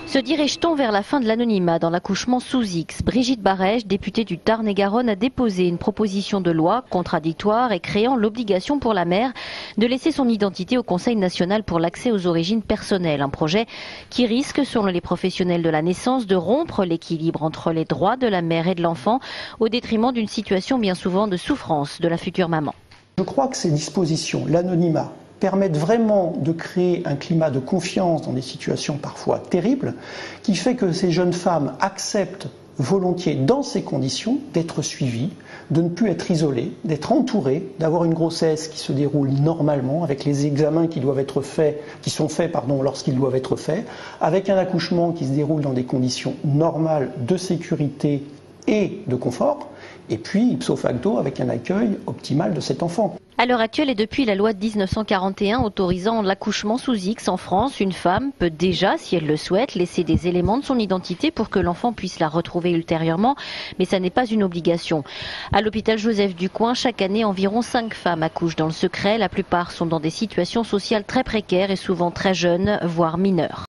Se dirige-t-on vers la fin de l'anonymat dans l'accouchement sous X? Brigitte Barège, députée du Tarn-et-Garonne, a déposé une proposition de loi contradictoire et créant l'obligation pour la mère de laisser son identité au Conseil national pour l'accès aux origines personnelles. Un projet qui risque, selon les professionnels de la naissance, de rompre l'équilibre entre les droits de la mère et de l'enfant au détriment d'une situation bien souvent de souffrance de la future maman. Je crois que ces dispositions, l'anonymat, permettent vraiment de créer un climat de confiance dans des situations parfois terribles, qui fait que ces jeunes femmes acceptent volontiers, dans ces conditions, d'être suivies, de ne plus être isolées, d'être entourées, d'avoir une grossesse qui se déroule normalement, avec les examens qui sont faits lorsqu'ils doivent être faits, avec un accouchement qui se déroule dans des conditions normales de sécurité et de confort, et puis ipso facto avec un accueil optimal de cet enfant. À l'heure actuelle et depuis la loi de 1941 autorisant l'accouchement sous X en France, une femme peut déjà, si elle le souhaite, laisser des éléments de son identité pour que l'enfant puisse la retrouver ultérieurement, mais ça n'est pas une obligation. À l'hôpital Joseph Ducoing, chaque année, environ 5 femmes accouchent dans le secret. La plupart sont dans des situations sociales très précaires et souvent très jeunes, voire mineures.